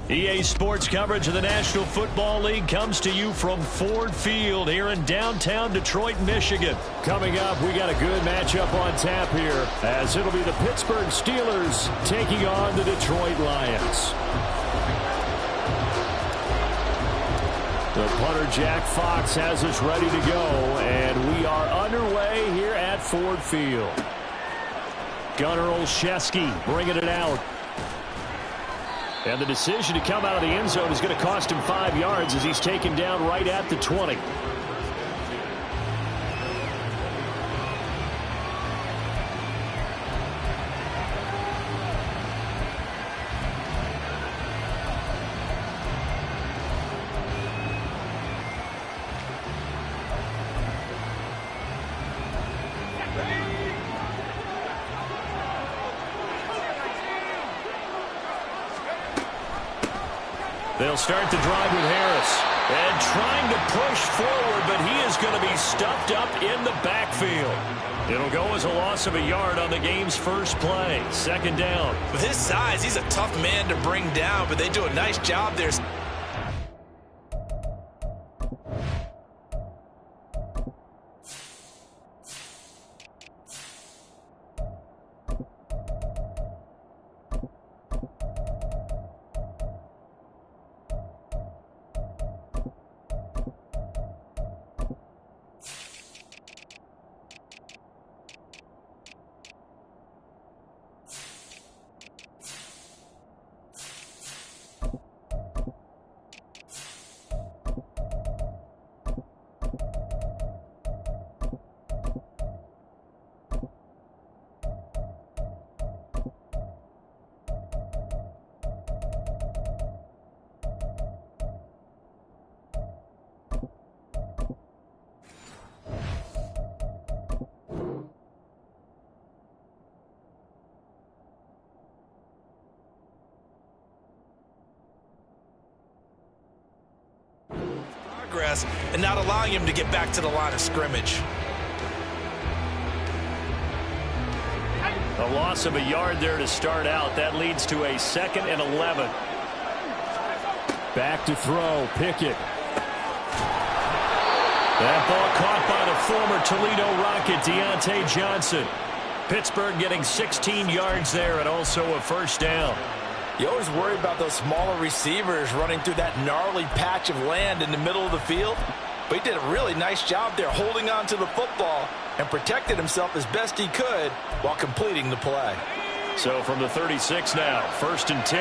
EA Sports coverage of the National Football League comes to you from Ford Field here in downtown Detroit, Michigan. Coming up, we got a good matchup on tap here, as it'll be the Pittsburgh Steelers taking on the Detroit Lions. The punter, Jack Fox, has us ready to go, and we are underway here at Ford Field. Gunnar Olszewski bringing it out. And the decision to come out of the end zone is going to cost him 5 yards as he's taken down right at the 20. They'll start the drive with Harris. And trying to push forward, but he is going to be stuffed up in the backfield. It'll go as a loss of a yard on the game's first play. Second down. With his size, he's a tough man to bring down, but they do a nice job there. And not allowing him to get back to the line of scrimmage. A loss of a yard there to start out. That leads to a 2nd and 11. Back to throw. Pickett. That ball caught by the former Toledo Rocket, Deontay Johnson. Pittsburgh getting 16 yards there and also a first down. You always worry about those smaller receivers running through that gnarly patch of land in the middle of the field. But he did a really nice job there holding on to the football and protected himself as best he could while completing the play. So from the 36 now, 1st and 10.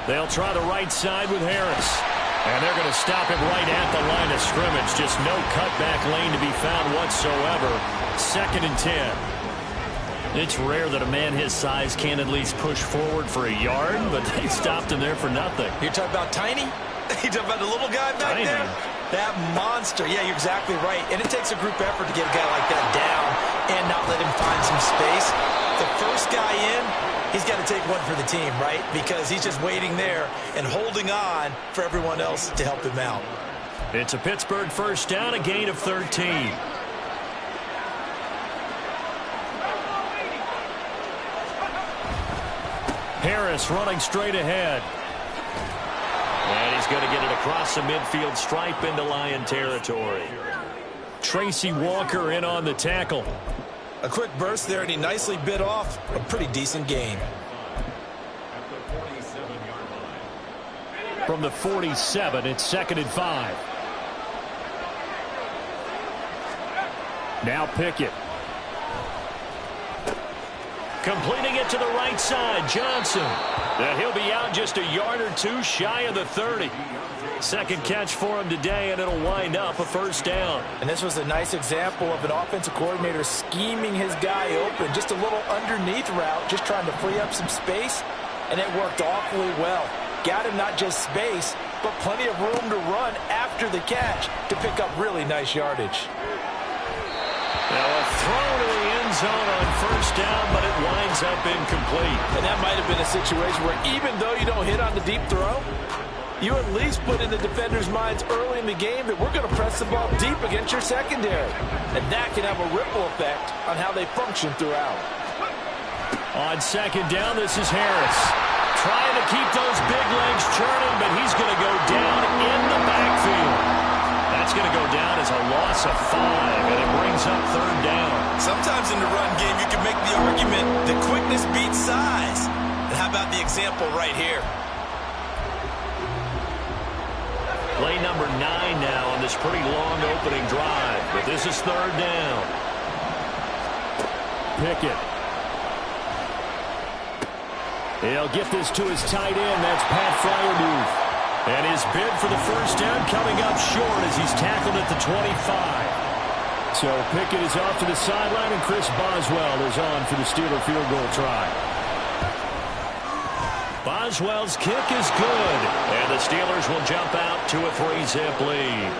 They'll try the right side with Harris. And they're going to stop him right at the line of scrimmage. Just no cutback lane to be found whatsoever. 2nd and 10. It's rare that a man his size can at least push forward for a yard, but they stopped him there for nothing. You're talking about tiny? You're talking about the little guy back tiny. there? That monster. Yeah, you're exactly right. And it takes a group effort to get a guy like that down and not let him find some space. The first guy in, he's got to take one for the team, right? Because he's just waiting there and holding on for everyone else to help him out. It's a Pittsburgh first down, a gain of 13. Harris running straight ahead. And he's going to get it across the midfield stripe into Lion territory. Tracy Walker in on the tackle. A quick burst there, and he nicely bit off a pretty decent gain. From the 47, it's 2nd and 5. Now Pickett. Completing it to the right side, Johnson. And he'll be out just a yard or two shy of the 30. Second catch for him today, and it'll wind up a first down. And this was a nice example of an offensive coordinator scheming his guy open. Just a little underneath route, just trying to free up some space, and it worked awfully well. Got him not just space, but plenty of room to run after the catch to pick up really nice yardage. Now a throw to the end zone on first down, but it winds up incomplete. And that might have been a situation where even though you don't hit on the deep throw, you at least put in the defenders' minds early in the game that we're going to press the ball deep against your secondary. And that can have a ripple effect on how they function throughout. On second down, this is Harris. Trying to keep those big legs churning, but he's going to go down in the backfield. That's going to go down as a loss of 5, and it brings up third down. Sometimes in the run game, you can make the argument that quickness beats size. And how about the example right here? Play number 9 now on this pretty long opening drive, but this is third down. Pickett. He'll get this to his tight end. That's Pat Fryermuth. And his bid for the first down coming up short as he's tackled at the 25. So Pickett is off to the sideline, and Chris Boswell is on for the Steeler field goal try. Boswell's kick is good, and the Steelers will jump out to a 3-zip lead.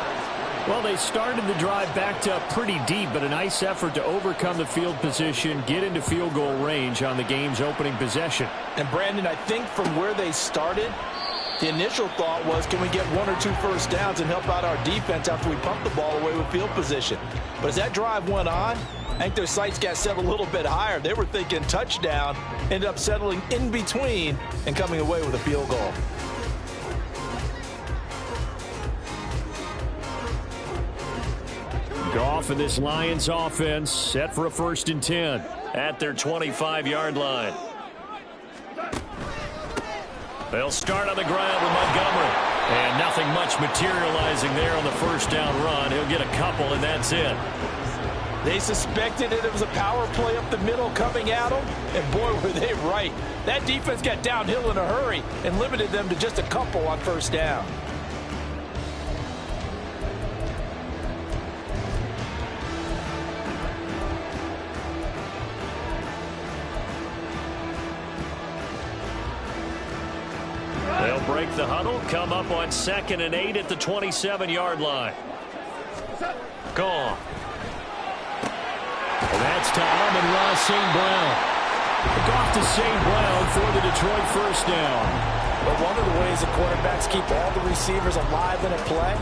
Well, they started the drive backed up pretty deep, but a nice effort to overcome the field position, get into field goal range on the game's opening possession. And, Brandon, I think from where they started, the initial thought was, can we get 1 or 2 first downs and help out our defense after we pump the ball away with field position? But as that drive went on, I think their sights got set a little bit higher. They were thinking touchdown, ended up settling in between and coming away with a field goal. Goff and this Lions offense set for a 1st and 10 at their 25-yard line. They'll start on the ground with Montgomery. And nothing much materializing there on the first down run. He'll get a couple, and that's it. They suspected that it was a power play up the middle coming at them, and boy, were they right. That defense got downhill in a hurry and limited them to just a couple on first down. They'll break the huddle, come up on 2nd and 8 at the 27-yard line. Gone. And that's to Amon-Ra St. Brown. Off to St. Brown for the Detroit first down. But one of the ways the quarterbacks keep all the receivers alive in a play,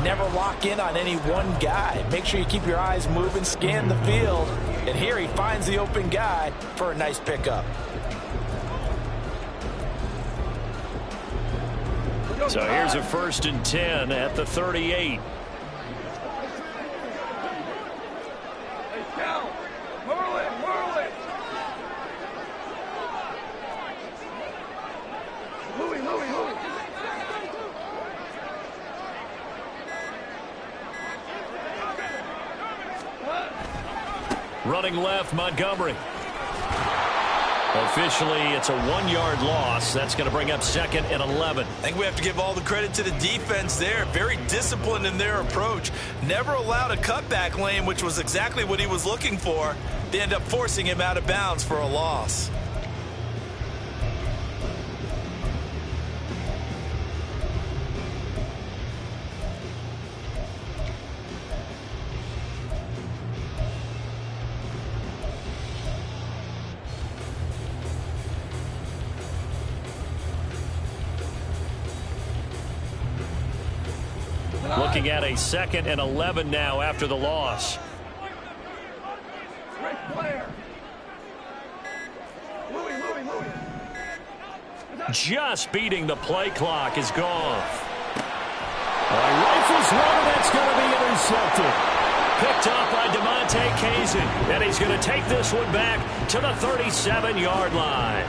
never lock in on any one guy. Make sure you keep your eyes moving, scan the field. And here he finds the open guy for a nice pickup. So here's a 1st and 10 at the 38. Running left, Montgomery. Officially, it's a 1-yard loss. That's going to bring up 2nd and 11. I think we have to give all the credit to the defense there. Very disciplined in their approach. Never allowed a cutback lane, which was exactly what he was looking for. They end up forcing him out of bounds for a loss. Looking at a 2nd and 11 now after the loss. Just beating the play clock is gone. Rifles one, that's going to be intercepted. Picked up by DeMonte Kazin, and he's going to take this one back to the 37-yard line.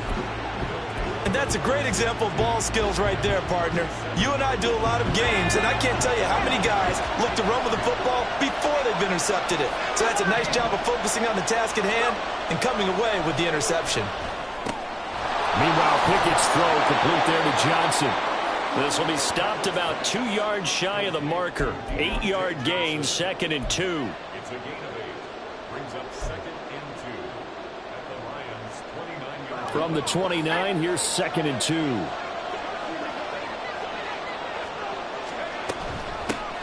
And that's a great example of ball skills right there, partner. You and I do a lot of games, and I can't tell you how many guys look to run with the football before they've intercepted it. So that's a nice job of focusing on the task at hand and coming away with the interception. Meanwhile, Pickett's throw complete there to Johnson. This will be stopped about 2 yards shy of the marker. 8-yard gain, 2nd and 2. It's a gain of 8. Brings up 2nd and 2 at the Lions' 29-yard. From the 29, here's 2nd and 2.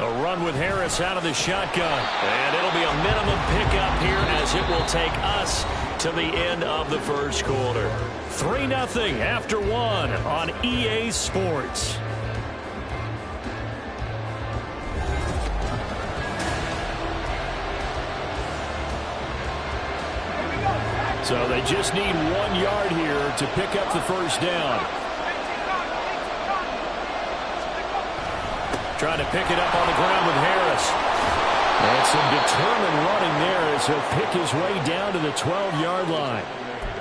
A run with Harris out of the shotgun. And it'll be a minimum pickup here as it will take us to the end of the first quarter. 3-0 after 1 on EA Sports. So they just need 1 yard here to pick up the first down. Trying to pick it up on the ground with Harris. And some determined running there as he'll pick his way down to the 12-yard line.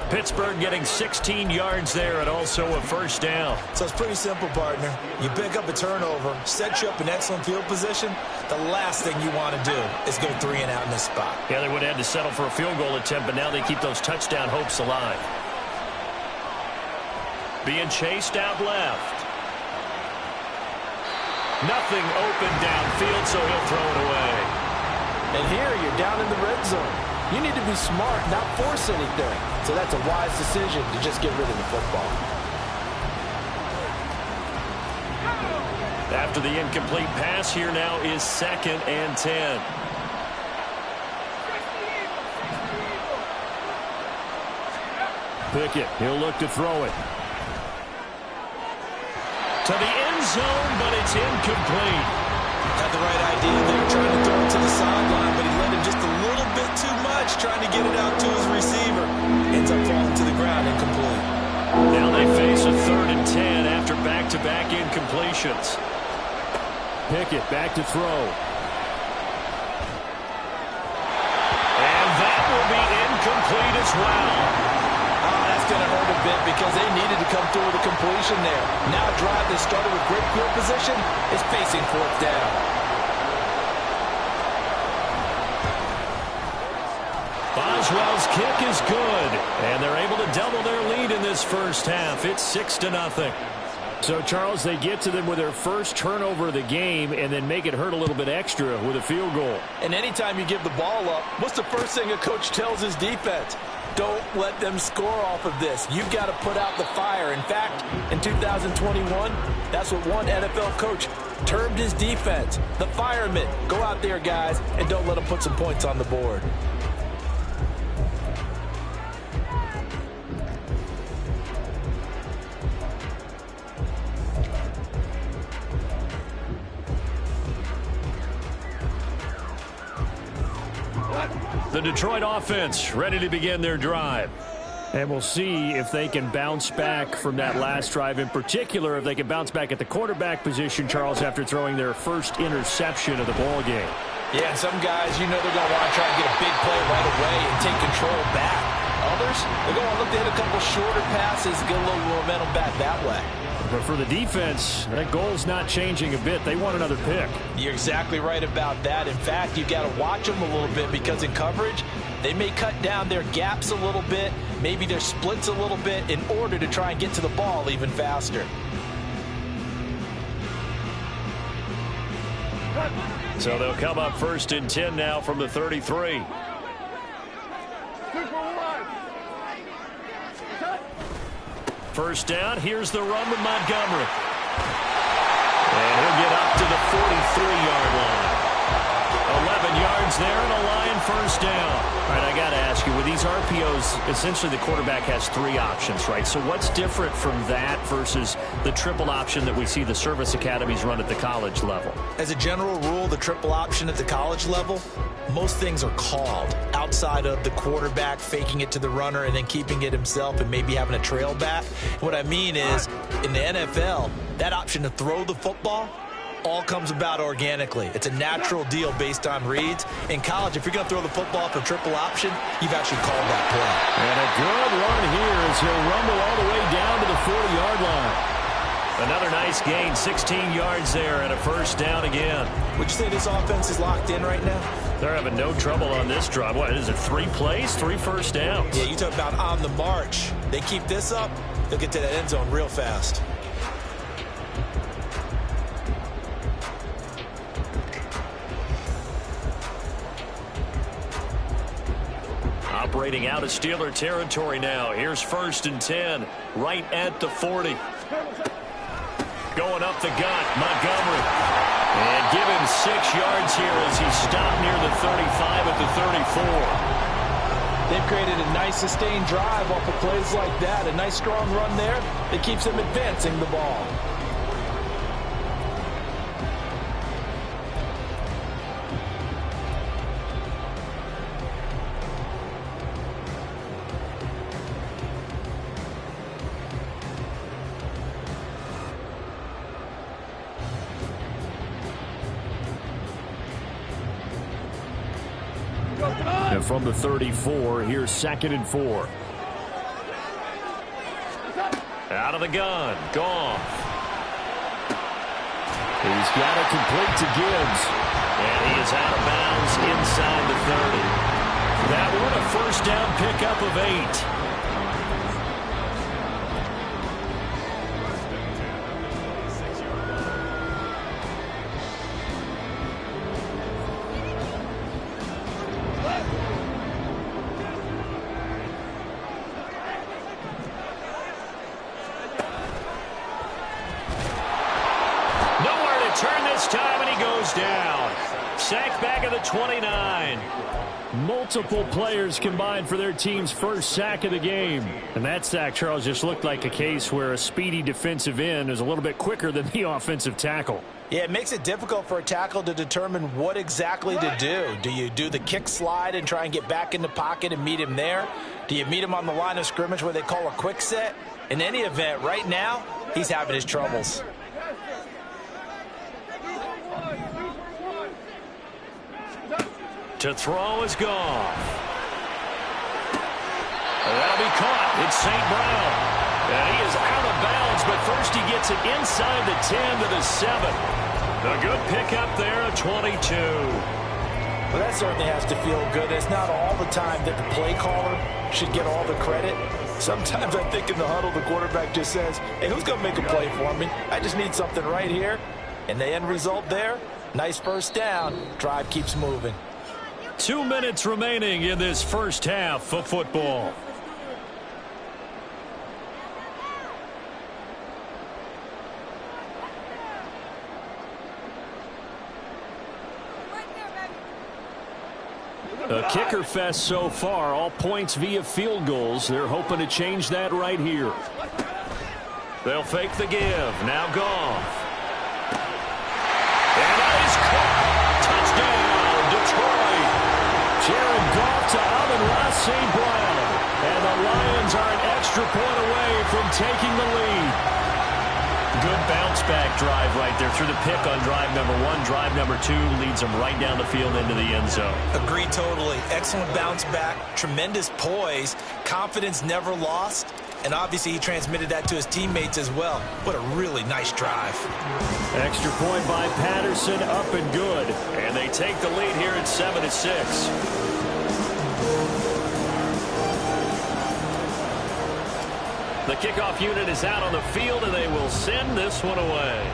Pittsburgh getting 16 yards there and also a first down. So it's pretty simple, partner. You pick up a turnover, set you up in excellent field position. The last thing you want to do is go 3 and out in this spot. Yeah, they would have had to settle for a field goal attempt, but now they keep those touchdown hopes alive. Being chased out left. Nothing open downfield, so he'll throw it away. And here you're down in the red zone. You need to be smart, not force anything. So that's a wise decision to just get rid of the football. After the incomplete pass, here now is 2nd and 10. Pickett, he'll look to throw it. To the end zone, but it's incomplete. Had the right idea there, trying to throw it to the sideline, but he let him just a little bit too much, trying to get it out to his receiver. Ends up falling to the ground, incomplete. Now they face a 3rd and 10 after back-to-back incompletions. Pickett back to throw. And that will be incomplete as well. That's going to hurt a bit because they needed to come through with a completion there. Now a drive that started with great field position is facing 4th down. Boswell's kick is good, and they're able to double their lead in this first half. It's 6-0. So, Charles, they get to them with their first turnover of the game and then make it hurt a little bit extra with a field goal. And anytime you give the ball up, what's the first thing a coach tells his defense? Don't let them score off of this. You've got to put out the fire. In fact, in 2021, that's what one NFL coach termed his defense. The firemen. Go out there, guys, and don't let them put some points on the board. The Detroit offense ready to begin their drive. And we'll see if they can bounce back from that last drive. In particular, if they can bounce back at the quarterback position, Charles, after throwing their first interception of the ball game. Yeah, and some guys, you know they're going to want to try and get a big play right away and take control back. Others, they're going to look to hit a couple shorter passes, get a little momentum back that way. But for the defense, that goal's not changing a bit. They want another pick. You're exactly right about that. In fact, you've got to watch them a little bit because in coverage, they may cut down their gaps a little bit, maybe their splits a little bit in order to try and get to the ball even faster. So they'll come up 1st and 10 now from the 33. First down, here's the run with Montgomery. And he'll get up to the 43-yard line. 11 yards there and a Lion first down. All right, I got to ask you, with these RPOs, essentially the quarterback has 3 options, right? So what's different from that versus the triple option that we see the service academies run at the college level? As a general rule, the triple option at the college level, most things are called outside of the quarterback faking it to the runner and then keeping it himself and maybe having a trail back. What I mean is, in the NFL, that option to throw the football all comes about organically. It's a natural deal based on reads. In college, if you're going to throw the football for triple option, you've actually called that play. And a good run here as he'll rumble all the way down to the 40-yard line. Another nice gain, 16 yards there and a first down again. Would you say this offense is locked in right now? They're having no trouble on this drive. What is it, 3 plays, 3 first downs? Yeah, you talk about on the march. They keep this up, they'll get to that end zone real fast. Operating out of Steeler territory now. Here's 1st and 10, right at the 40. Going up the gut, Montgomery. And give him 6 yards here as he stopped near the 35 at the 34. They've created a nice sustained drive off of plays like that. A nice strong run there that keeps them advancing the ball. And from the 34, here's 2nd and 4. Out of the gun, Goff. He's got it complete to Gibbs. And he is out of bounds inside the 30. That one a first down pickup of 8. Sacked back at the 29. Multiple players combined for their team's first sack of the game. And that sack, Charles, just looked like a case where a speedy defensive end is a little bit quicker than the offensive tackle. Yeah, it makes it difficult for a tackle to determine what exactly to do. Do you do the kick slide and try and get back in the pocket and meet him there? Do you meet him on the line of scrimmage where they call a quick set? In any event, right now, he's having his troubles. To throw is Goff. That'll be caught. It's St. Brown. And he is out of bounds, but first he gets it inside the 10 to the 7. A good pickup there, a 22. Well, that certainly has to feel good. It's not all the time that the play caller should get all the credit. Sometimes I think in the huddle, the quarterback just says, hey, who's going to make a play for me? I just need something right here. And the end result there, nice first down. Drive keeps moving. 2 minutes remaining in this first half of football. A kicker fest so far, all points via field goals. They're hoping to change that right here. They'll fake the give. Now Goff. And that is caught. Touchdown, Detroit. Jared Goff to Amon-Ra St. Brown. And the Lions are an extra point away from taking the lead. Good bounce-back drive right there through the pick on drive number 1. Drive number 2 leads them right down the field into the end zone. Agreed totally. Excellent bounce back, tremendous poise, confidence never lost, and obviously he transmitted that to his teammates as well. What a really nice drive. Extra point by Patterson, up and good. And they take the lead here at 7-6. The kickoff unit is out on the field, and they will send this one away.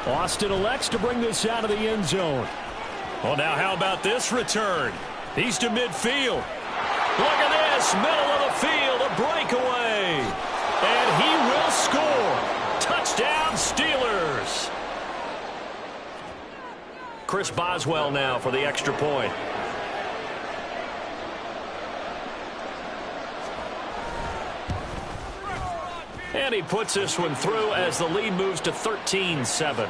Austin elects to bring this out of the end zone. Well, now how about this return? He's to midfield. Look at this, middle of the field, a breakaway. And he will score. Touchdown, Steelers. Chris Boswell now for the extra point. And he puts this one through as the lead moves to 13-7.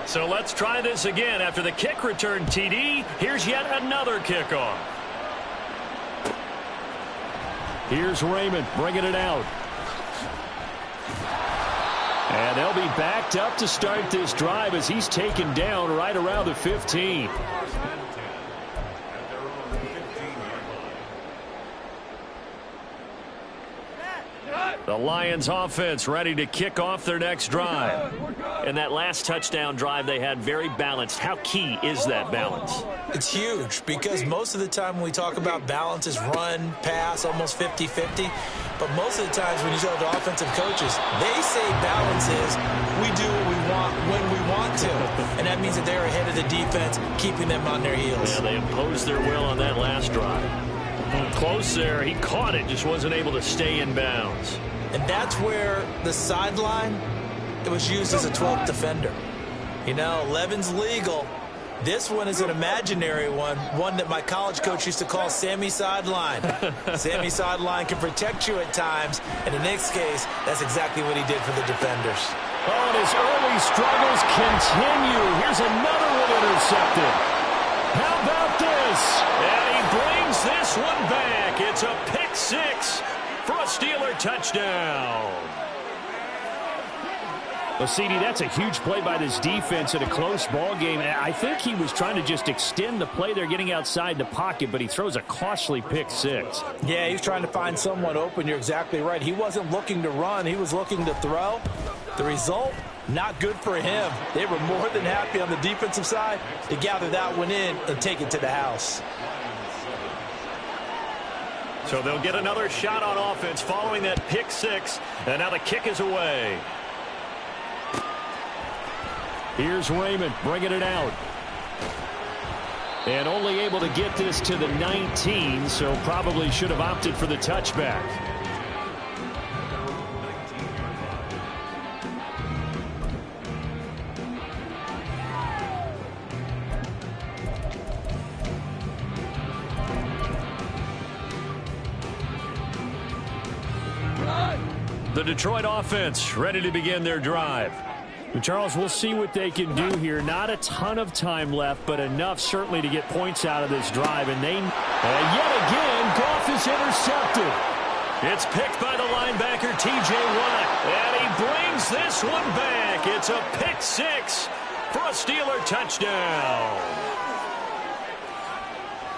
So let's try this again. After the kick return TD, here's yet another kickoff. Here's Raymond bringing it out. And they'll be backed up to start this drive as he's taken down right around the 15. The Lions offense ready to kick off their next drive. And that last touchdown drive they had very balanced. How key is that balance? It's huge because most of the time when we talk about balance is run, pass, almost 50-50. But most of the times when you talk to offensive coaches, they say balance is we do what we want when we want to. And that means that they're ahead of the defense, keeping them on their heels. Yeah, they imposed their will on that last drive. Close there. He caught it, just wasn't able to stay in bounds. And that's where the sideline, it was used as a 12th defender. You know, 11's legal. This one is an imaginary one that my college coach used to call Sammy Sideline. Sammy Sideline can protect you at times, and in this case, that's exactly what he did for the defenders. Oh, and his early struggles continue. Here's another one intercepted. How about this? And he brings this one back. It's a pick six for a Steeler touchdown. Well, CD, that's a huge play by this defense in a close ball game. I think he was trying to just extend the play there, getting outside the pocket, but he throws a costly pick six. Yeah, he's trying to find someone open. You're exactly right. He wasn't looking to run. He was looking to throw. The result, not good for him. They were more than happy on the defensive side to gather that one in and take it to the house. So they'll get another shot on offense following that pick six, and now the kick is away. Here's Raymond bringing it out. And only able to get this to the 19, so probably should have opted for the touchback. The Detroit offense ready to begin their drive. And Charles, we'll see what they can do here. Not a ton of time left, but enough certainly to get points out of this drive. And yet again, Goff is intercepted. It's picked by the linebacker, T.J. Watt. And he brings this one back. It's a pick six for a Steeler touchdown.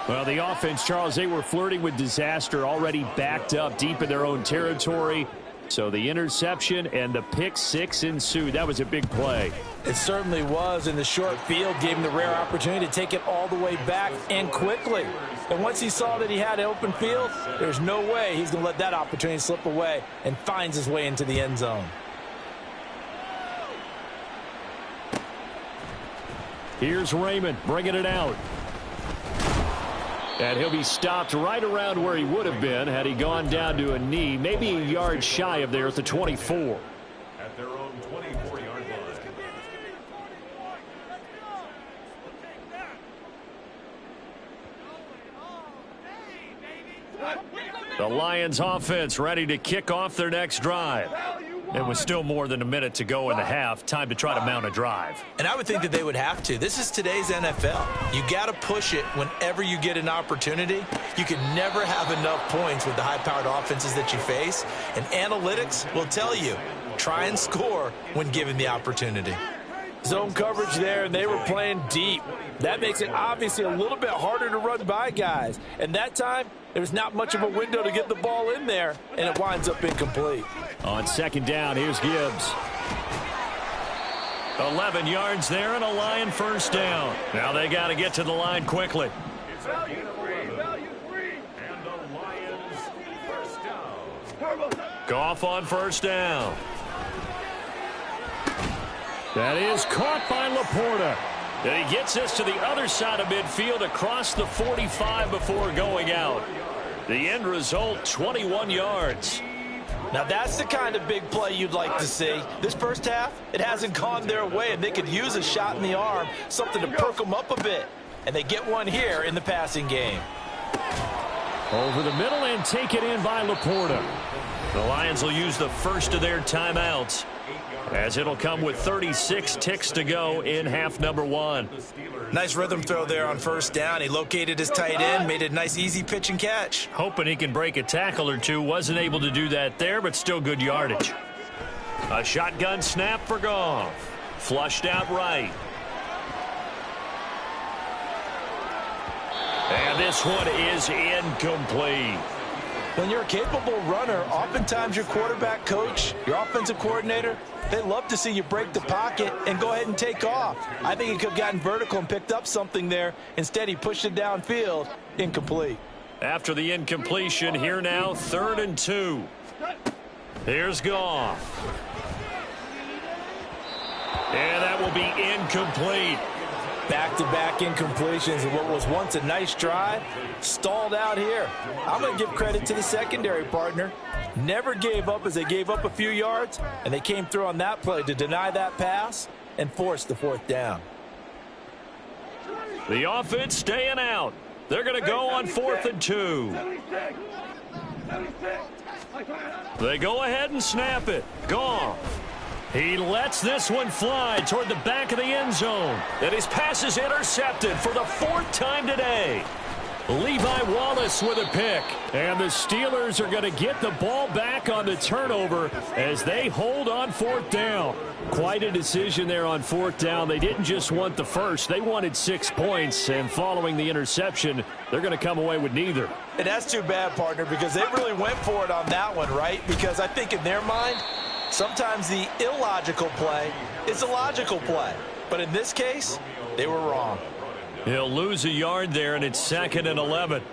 Well, the offense, Charles, they were flirting with disaster, already backed up deep in their own territory. So the interception and the pick six ensued. That was a big play. It certainly was, and the short field gave him the rare opportunity to take it all the way back and quickly. And once he saw that he had an open field, there's no way he's going to let that opportunity slip away, and finds his way into the end zone. Here's Raymond bringing it out. And he'll be stopped right around where he would have been had he gone down to a knee, maybe a yard shy of there at the 24. At their own 24-yard line. The Lions offense ready to kick off their next drive. And with still more than a minute to go in the half, time to try to mount a drive. And I would think that they would have to. This is today's NFL. You got to push it whenever you get an opportunity. You can never have enough points with the high-powered offenses that you face. And analytics will tell you, try and score when given the opportunity. Zone coverage there, and they were playing deep. That makes it obviously a little bit harder to run by guys. And that time, there's not much of a window to get the ball in there, and it winds up incomplete. On second down, here's Gibbs. 11 yards there and a Lion first down. Now they got to get to the line quickly. It's value free. And the Lions first down. Goff on first down. That is caught by Laporta. And he gets this to the other side of midfield across the 45 before going out. The end result, 21 yards. Now that's the kind of big play you'd like to see. This first half, it hasn't gone their way, and they could use a shot in the arm, something to perk them up a bit. And they get one here in the passing game. Over the middle and take it in by Laporta. The Lions will use the first of their timeouts, as it'll come with 36 ticks to go in half number one. Nice rhythm throw there on first down. He located his tight end, made a nice easy pitch and catch. Hoping he can break a tackle or two. Wasn't able to do that there, but still good yardage. A shotgun snap for Goff. Flushed out right. And this one is incomplete. When you're a capable runner, oftentimes your quarterback coach, your offensive coordinator, they love to see you break the pocket and go ahead and take off. I think he could have gotten vertical and picked up something there. Instead, he pushed it downfield. Incomplete. After the incompletion, here now, 3rd and 2. Here's Goff. And that will be incomplete. Back-to-back incompletions of what was once a nice drive, stalled out here. I'm going to give credit to the secondary partner. Never gave up as they gave up a few yards, and they came through on that play to deny that pass and force the 4th down. The offense staying out. They're going to go on 4th and 2. They go ahead and snap it. Goff. He lets this one fly toward the back of the end zone. And his pass is intercepted for the 4th time today. Levi Wallace with a pick. And the Steelers are going to get the ball back on the turnover as they hold on fourth down. Quite a decision there on fourth down. They didn't just want the first. They wanted 6 points. And following the interception, they're going to come away with neither. And that's too bad, partner, because they really went for it on that one, right? Because I think in their mind, sometimes the illogical play is a logical play. But in this case, they were wrong. He'll lose a yard there, and it's 2nd and 11.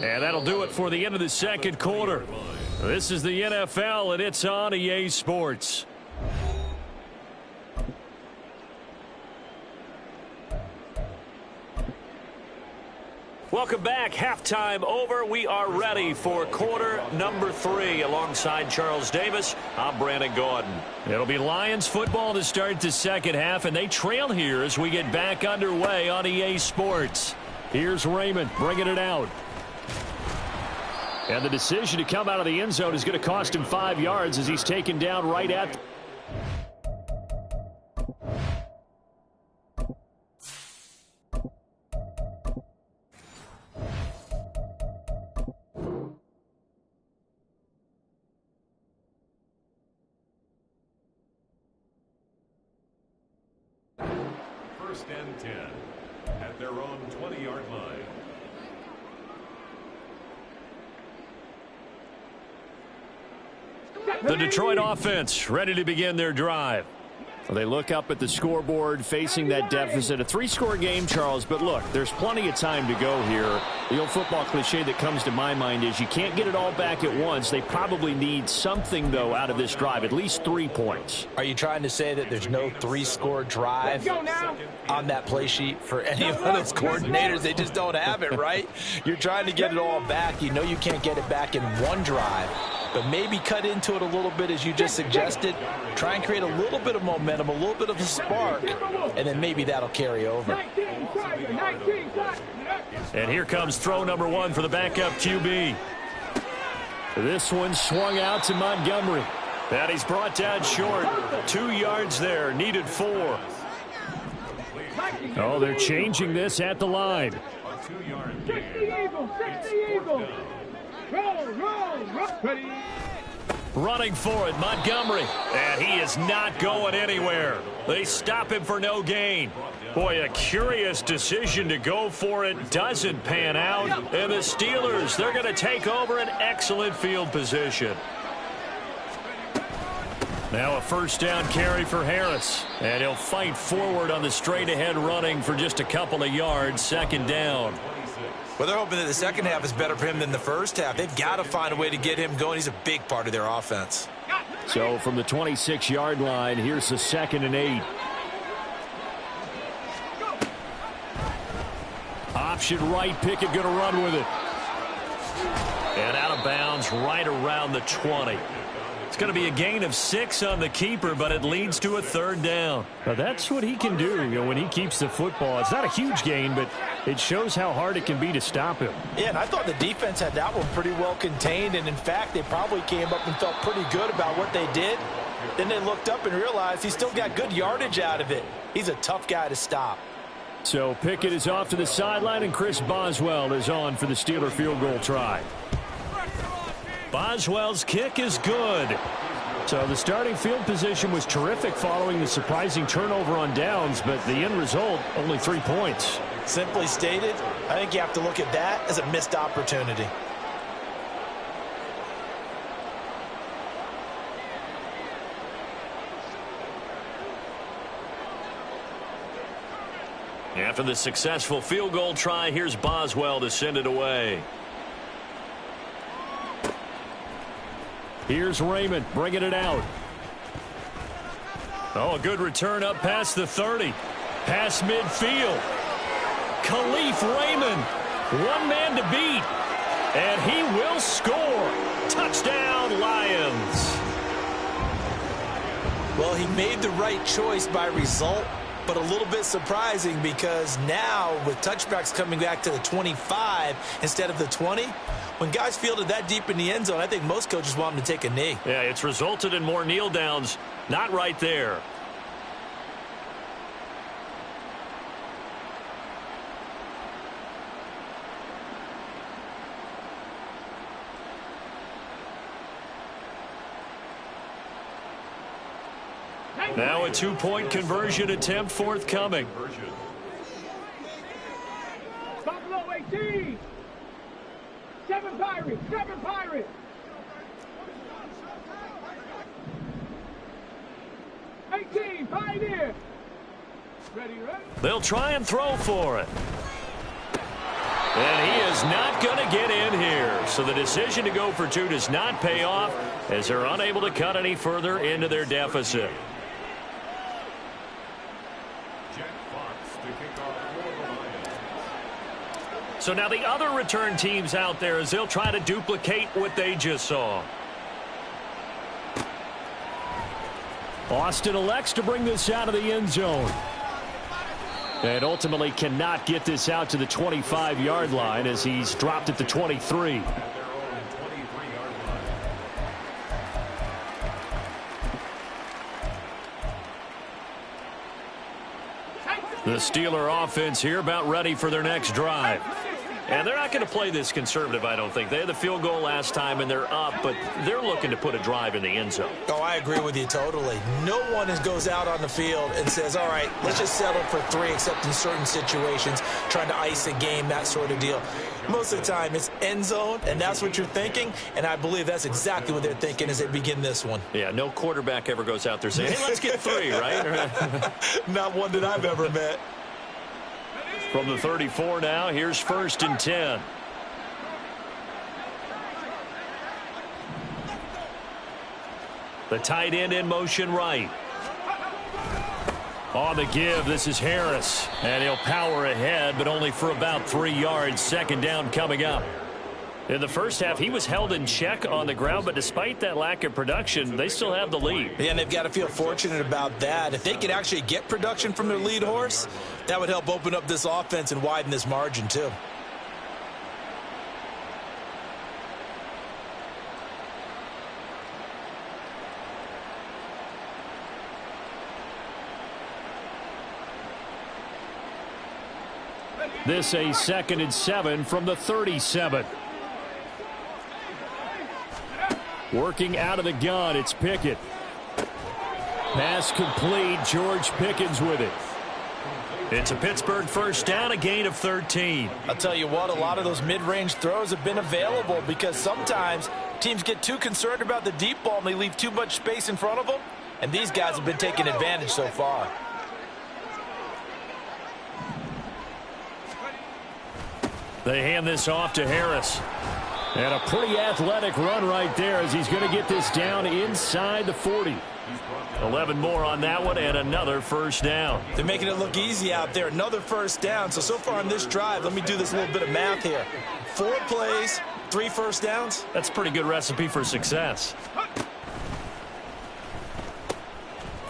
And that'll do it for the end of the second quarter. This is the NFL, and it's on EA Sports. Welcome back. Halftime over. We are ready for quarter number 3. Alongside Charles Davis, I'm Brandon Gaudin. It'll be Lions football to start the second half, and they trail here as we get back underway on EA Sports. Here's Raymond bringing it out. And the decision to come out of the end zone is going to cost him 5 yards as he's taken down right at... First and 10 at their own 20-yard line. The Detroit offense ready to begin their drive. Well, they look up at the scoreboard facing that deficit. A 3-score game, Charles, but look, there's plenty of time to go here. The old football cliche that comes to my mind is you can't get it all back at once. They probably need something, though, out of this drive, at least 3 points. Are you trying to say that there's no 3-score drive on that play sheet for any of those coordinators? They just don't have it, right? You're trying to get it all back. You know you can't get it back in one drive. But maybe cut into it a little bit as you just suggested. Try and create a little bit of momentum, a little bit of a spark, and then maybe that'll carry over. And here comes throw number 1 for the backup QB. This one swung out to Montgomery. And he's brought down short. 2 yards there, needed 4. Oh, they're changing this at the line. A 2-yard gain. Running for it, Montgomery. And he is not going anywhere. They stop him for no gain. Boy, a curious decision to go for it. Doesn't pan out. And the Steelers, they're going to take over an excellent field position. Now a first down carry for Harris. And he'll fight forward on the straight-ahead running for just a couple of yards. 2nd down. Well, they're hoping that the second half is better for him than the first half. They've got to find a way to get him going. He's a big part of their offense. So from the 26-yard line, here's the 2nd and 8. Option right, Pickett going to run with it. And out of bounds right around the 20. It's going to be a gain of 6 on the keeper, but it leads to a 3rd down. Now that's what he can do, when he keeps the football. It's not a huge gain, but it shows how hard it can be to stop him. Yeah, and I thought the defense had that one pretty well contained, and in fact, they probably came up and felt pretty good about what they did. Then they looked up and realized he still got good yardage out of it. He's a tough guy to stop. So Pickett is off to the sideline, and Chris Boswell is on for the Steeler field goal try. Boswell's kick is good. So the starting field position was terrific following the surprising turnover on downs, but the end result, only 3 points. Simply stated, I think you have to look at that as a missed opportunity. After the successful field goal try, here's Boswell to send it away. Here's Raymond bringing it out. Oh, a good return up past the 30. Past midfield. Khalif Raymond. One man to beat. And he will score. Touchdown, Lions. Well, he made the right choice by result, but a little bit surprising because now with touchbacks coming back to the 25 instead of the 20, when guys fielded that deep in the end zone, I think most coaches want them to take a knee. Yeah, it's resulted in more kneel downs. Not right there. Now a two-point conversion attempt forthcoming. Buffalo 18. 7 Pirates. 7 Pirates. 18 Pioneer. Ready. They'll try and throw for it. And he is not going to get in here. So the decision to go for two does not pay off as they're unable to cut any further into their deficit. So now the other return teams out there as they'll try to duplicate what they just saw. Austin elects to bring this out of the end zone. And ultimately cannot get this out to the 25-yard line as he's dropped at the 23. The Steeler offense here about ready for their next drive. And they're not going to play this conservative, I don't think. They had the field goal last time, and they're up, but they're looking to put a drive in the end zone. Oh, I agree with you totally. No one goes out on the field and says, all right, let's just settle for 3, except in certain situations, trying to ice a game, that sort of deal. Most of the time, it's end zone, and that's what you're thinking, and I believe that's exactly what they're thinking as they begin this one. Yeah, no quarterback ever goes out there saying, hey, let's get 3, right? Not one that I've ever met. From the 34 now, here's 1st and 10. The tight end in motion right. On the give, this is Harris. And he'll power ahead, but only for about 3 yards. 2nd down coming up. In the first half, he was held in check on the ground, but despite that lack of production, they still have the lead. Yeah, and they've got to feel fortunate about that. If they could actually get production from their lead horse, that would help open up this offense and widen this margin, too. This a 2nd and 7 from the 37. Working out of the gun, it's Pickett. Pass complete, George Pickens with it. It's a Pittsburgh 1st down, a gain of 13. I'll tell you what, a lot of those mid-range throws have been available because sometimes teams get too concerned about the deep ball and they leave too much space in front of them, and these guys have been taking advantage so far. They hand this off to Harris. And a pretty athletic run right there as he's going to get this down inside the 40. 11 more on that one and another 1st down. They're making it look easy out there. Another 1st down. So far on this drive, let me do this little bit of math here. 4 plays, 3 1st downs. That's a pretty good recipe for success.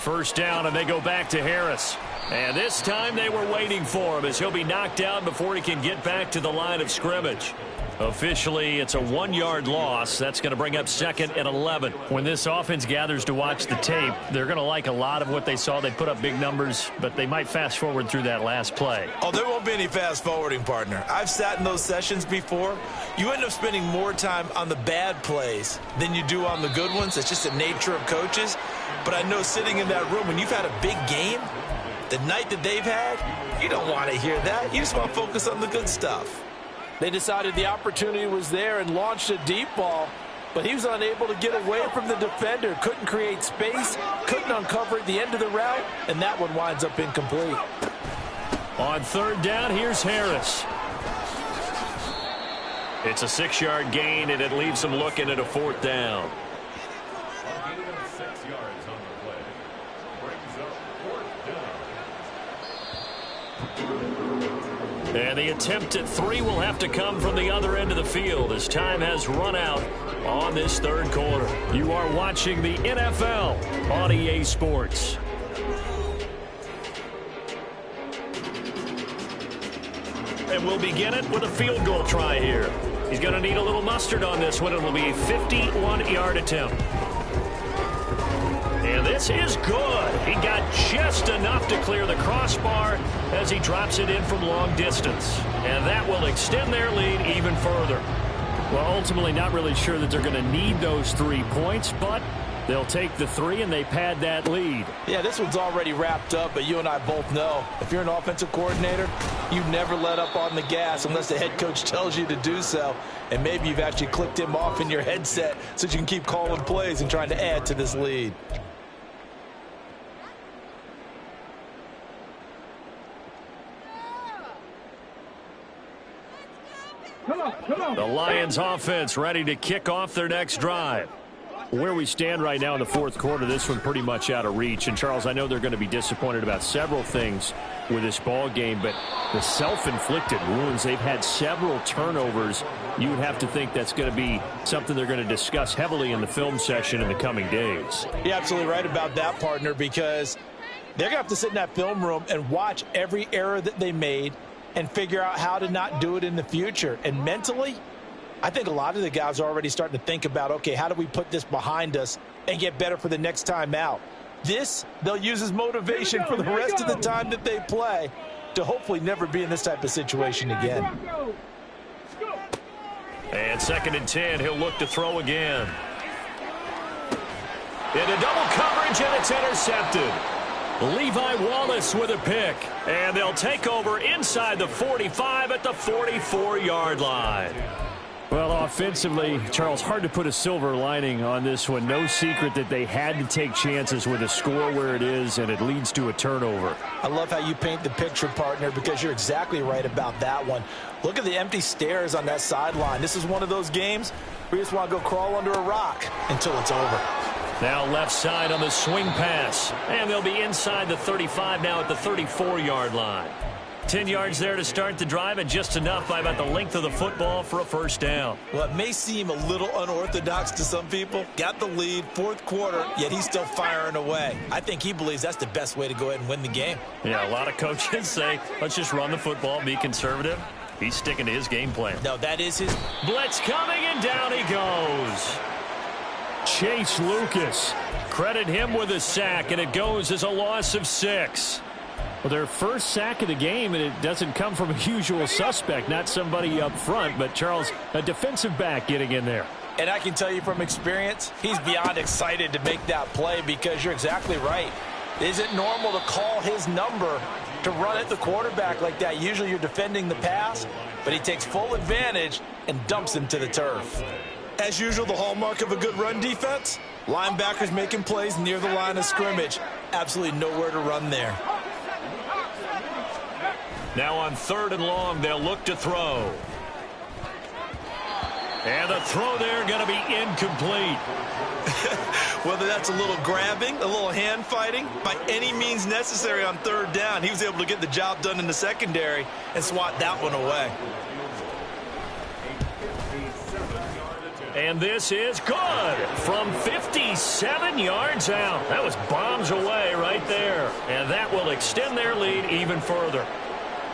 1st down, and they go back to Harris. And this time they were waiting for him as he'll be knocked down before he can get back to the line of scrimmage. Officially, it's a 1-yard loss. That's going to bring up 2nd and 11. When this offense gathers to watch the tape, they're going to like a lot of what they saw. They put up big numbers, but they might fast forward through that last play. Oh, there won't be any fast forwarding, partner. I've sat in those sessions before. You end up spending more time on the bad plays than you do on the good ones. It's just the nature of coaches. But I know sitting in that room, when you've had a big game, the night that they've had, you don't want to hear that. You just want to focus on the good stuff. They decided the opportunity was there and launched a deep ball, but he was unable to get away from the defender, couldn't create space, couldn't uncover at the end of the route, and that one winds up incomplete. On 3rd down, here's Harris. It's a 6-yard gain, and it leaves him looking at a 4th down. And the attempt at 3 will have to come from the other end of the field as time has run out on this 3rd quarter. You are watching the NFL on EA Sports. And we'll begin it with a field goal try here. He's going to need a little mustard on this one. It will be a 51-yard attempt. And this is good. He got just enough to clear the crossbar as he drops it in from long distance. And that will extend their lead even further. Well, ultimately not really sure that they're going to need those 3 points, but They'll take the 3, and they pad that lead. Yeah, this one's already wrapped up, but you and I both know if you're an offensive coordinator, you never let up on the gas unless the head coach tells you to do so. And maybe you've actually clicked him off in your headset so you can keep calling plays and trying to add to this lead. Come on. The Lions offense ready to kick off their next drive. Where we stand right now in the fourth quarter, this one pretty much out of reach. And, Charles, I know they're going to be disappointed about several things with this ball game, but the self-inflicted wounds, they've had several turnovers. You would have to think that's going to be something they're going to discuss heavily in the film session in the coming days. You're absolutely right about that, partner, because they're going to have to sit in that film room and watch every error that they made and figure out how to not do it in the future. And mentally, I think a lot of the guys are already starting to think about, okay, how do we put this behind us and get better for the next time out? This, they'll use as motivation for the rest of the time that they play to hopefully never be in this type of situation again. And 2nd and 10, he'll look to throw again. Into double coverage, and it's intercepted. Levi Wallace with a pick, and they'll take over inside the 45 at the 44-yard line. Well, offensively, Charles, hard to put a silver lining on this one. No secret that they had to take chances with a score where it is, and it leads to a turnover. I love how you paint the picture, partner, because you're exactly right about that one. Look at the empty stares on that sideline. This is one of those games where you just want to go crawl under a rock until it's over. Now left side on the swing pass, and they'll be inside the 35 now at the 34-yard line. 10 yards there to start the drive, and just enough by about the length of the football for a first down. Well, it may seem a little unorthodox to some people. Got the lead, fourth quarter, yet he's still firing away. I think he believes that's the best way to go ahead and win the game. Yeah, a lot of coaches say, let's just run the football, be conservative. He's sticking to his game plan. No, that is his. Blitz coming, and down he goes. Chase Lucas. Credit him with a sack, and it goes as a loss of 6. Well, their first sack of the game, and it doesn't come from a usual suspect, not somebody up front, but Charles, a defensive back getting in there. And I can tell you from experience, he's beyond excited to make that play because you're exactly right. Is it normal to call his number to run at the quarterback like that? Usually you're defending the pass, but he takes full advantage and dumps him to the turf. As usual, the hallmark of a good run defense, linebackers making plays near the line of scrimmage. Absolutely nowhere to run there. Now on 3rd and long, they'll look to throw. And the throw there going to be incomplete. Whether that's a little grabbing, a little hand fighting, by any means necessary on 3rd down, he was able to get the job done in the secondary and swat that one away. And this is good from 57 yards out. That was bombs away right there. And that will extend their lead even further.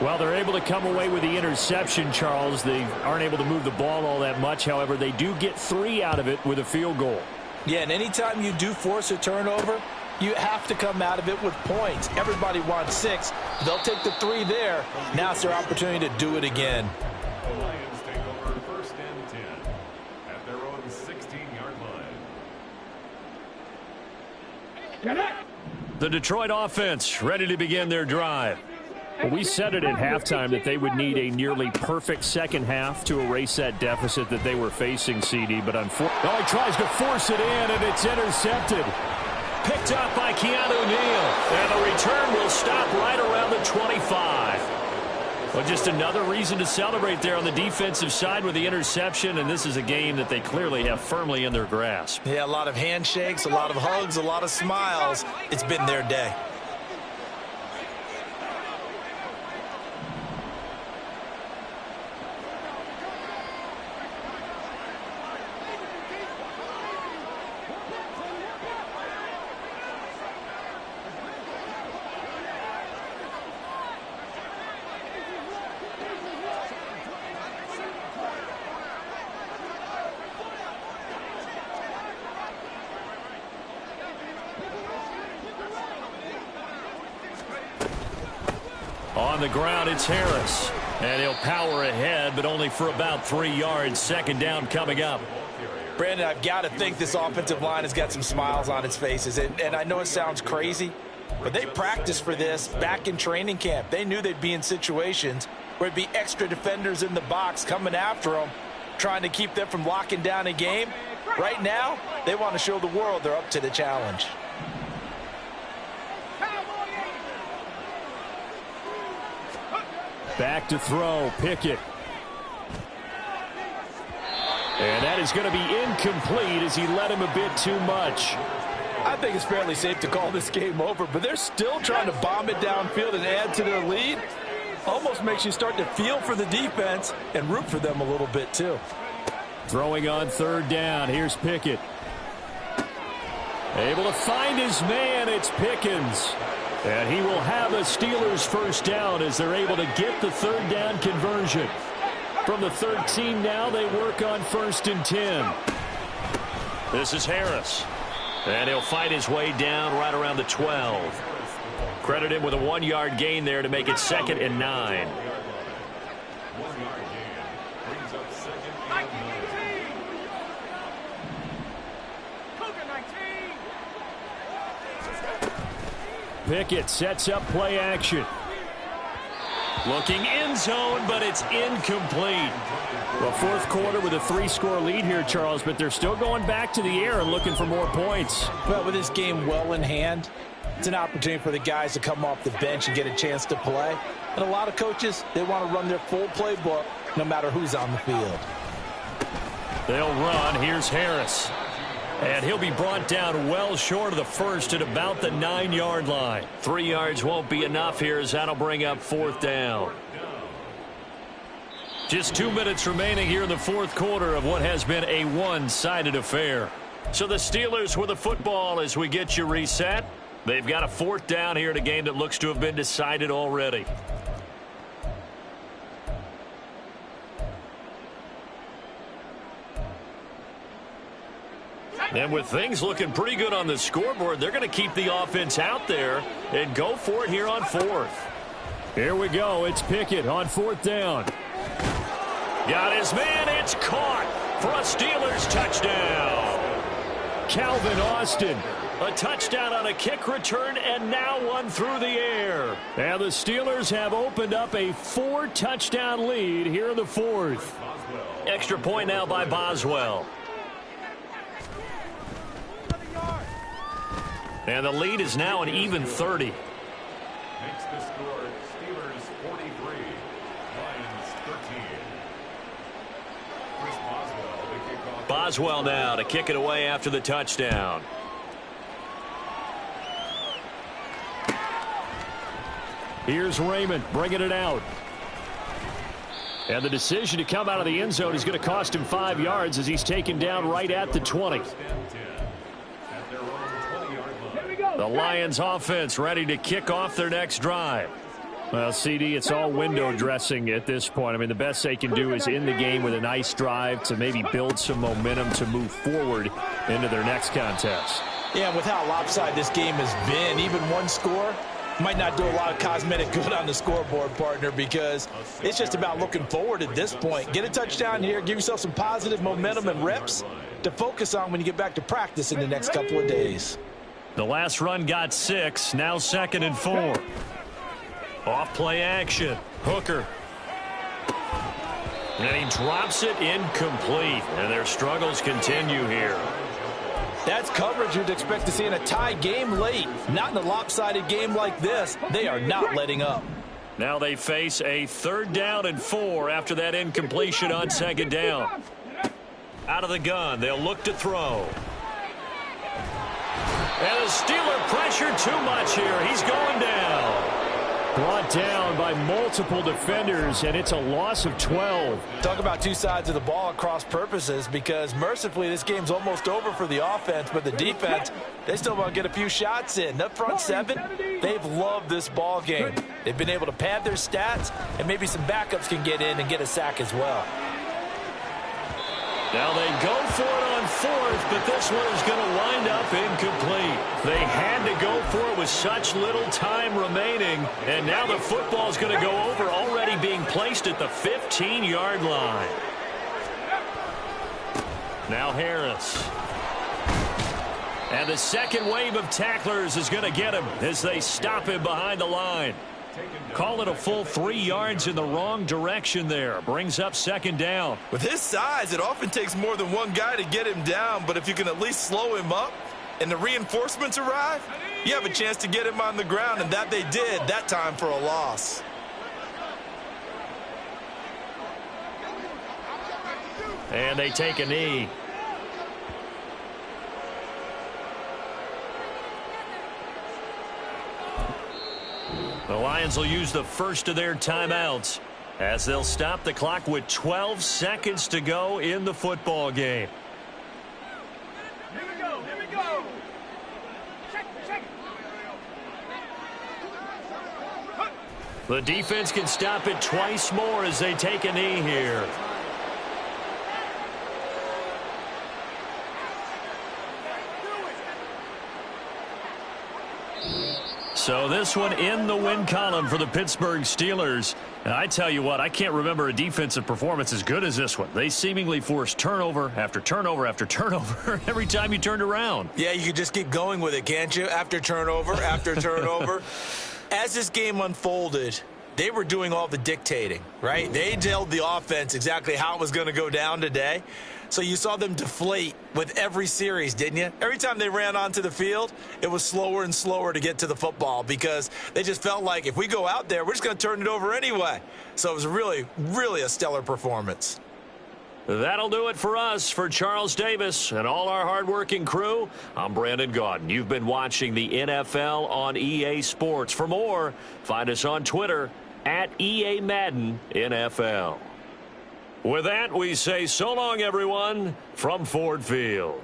Well, they're able to come away with the interception, Charles. They aren't able to move the ball all that much. However, they do get 3 out of it with a field goal. Yeah, and anytime you do force a turnover, you have to come out of it with points. Everybody wants 6. They'll take the 3 there. Now it's their opportunity to do it again. The Lions take over 1st and 10 at their own 16-yard line. The Detroit offense ready to begin their drive. Well, we said it at halftime that they would need a nearly perfect second half to erase that deficit that they were facing, CD. But unfortunately, he tries to force it in, and it's intercepted. Picked up by Keanu Neal. And the return will stop right around the 25. Well, just another reason to celebrate there on the defensive side with the interception. And this is a game that they clearly have firmly in their grasp. Yeah, a lot of handshakes, a lot of hugs, a lot of smiles. It's been their day. On the ground, it's Harris. And he'll power ahead, but only for about 3 yards. 2nd down coming up. Brandon, I've got to think this offensive line has got some smiles on its faces. And I know it sounds crazy, but they practiced for this back in training camp. They knew they'd be in situations where it'd be extra defenders in the box coming after them, trying to keep them from locking down a game. Right now, they want to show the world they're up to the challenge. Back to throw, Pickett. And that is going to be incomplete as he led him a bit too much. I think it's fairly safe to call this game over, but they're still trying to bomb it downfield and add to their lead. Almost makes you start to feel for the defense and root for them a little bit too. Throwing on third down. Here's Pickett. Able to find his man. It's Pickens. And he will have a Steelers first down as they're able to get the third down conversion. From the 13 now, they work on 1st and 10. This is Harris. And he'll fight his way down right around the 12. Credit him with a 1-yard gain there to make it 2nd and 9. 1-yard gain brings up 2nd and 9. Pickett sets up play action. Looking end zone, but it's incomplete. Well, 4th quarter with a 3-score lead here, Charles, but they're still going back to the air and looking for more points. Well, with this game well in hand, it's an opportunity for the guys to come off the bench and get a chance to play. And a lot of coaches, they want to run their full playbook no matter who's on the field. They'll run. Here's Harris. And he'll be brought down well short of the first at about the 9-yard line. 3 yards won't be enough here as that'll bring up 4th down. Just 2 minutes remaining here in the 4th quarter of what has been a one-sided affair. So the Steelers with the football as we get you reset. They've got a 4th down here in a game that looks to have been decided already. And with things looking pretty good on the scoreboard, they're going to keep the offense out there and go for it here on 4th. Here we go. It's Pickett on 4th down. Got his man. It's caught for a Steelers touchdown. Calvin Austin, a touchdown on a kick return, and now one through the air. And the Steelers have opened up a 4-touchdown lead here in the 4th. Extra point now by Boswell. And the lead is now an even 30. Makes the score Steelers 43, Lions 13. Chris Boswell to kick off. Boswell now to kick it away after the touchdown. Here's Raymond bringing it out. And the decision to come out of the end zone is going to cost him 5 yards as he's taken down right at the 20. The Lions offense ready to kick off their next drive. Well, CD, it's all window dressing at this point. I mean, the best they can do is end the game with a nice drive to maybe build some momentum to move forward into their next contest. Yeah, with how lopsided this game has been, even one score might not do a lot of cosmetic good on the scoreboard, partner, because it's just about looking forward at this point. Get a touchdown here, give yourself some positive momentum and reps to focus on when you get back to practice in the next couple of days. The last run got 6, now 2nd and 4. Off play action. Hooker. And he drops it incomplete. And their struggles continue here. That's coverage you'd expect to see in a tie game late. Not in a lopsided game like this. They are not letting up. Now they face a 3rd down and 4 after that incompletion on 2nd down. Out of the gun, they'll look to throw. And the Steeler pressure too much here. He's going down. Brought down by multiple defenders, and it's a loss of 12. Talk about two sides of the ball at cross purposes, because mercifully this game's almost over for the offense, but the defense, they still want to get a few shots in. Up front 7, they've loved this ball game. They've been able to pad their stats, and maybe some backups can get in and get a sack as well. Now they go for it on 4th, but this one is going to wind up incomplete. They had to go for it with such little time remaining, and now the football is going to go over, already being placed at the 15-yard line. Now Harris. And the second wave of tacklers is going to get him as they stop him behind the line. Call it a full 3 yards in the wrong direction there. Brings up second down. With his size, it often takes more than one guy to get him down, but if you can at least slow him up and the reinforcements arrive, you have a chance to get him on the ground, and that they did that time for a loss. And they take a knee. The Lions will use the first of their timeouts as they'll stop the clock with 12 seconds to go in the football game. Here we go. Here we go. Check. The defense can stop it twice more as they take a knee here. So this one in the win column for the Pittsburgh Steelers. And I tell you what, I can't remember a defensive performance as good as this one. They seemingly forced turnover after turnover after turnover every time you turned around. Yeah, you could just keep going with it, can't you? After turnover, after turnover. As this game unfolded, they were doing all the dictating, right? They told the offense exactly how it was going to go down today. So you saw them deflate with every series, didn't you? Every time they ran onto the field, it was slower and slower to get to the football because they just felt like if we go out there, we're just going to turn it over anyway. So it was really, really a stellar performance. That'll do it for us. For Charles Davis and all our hardworking crew, I'm Brandon Gaudin. You've been watching the NFL on EA Sports. For more, find us on Twitter at EA Madden NFL. With that, we say so long, everyone, from Ford Field.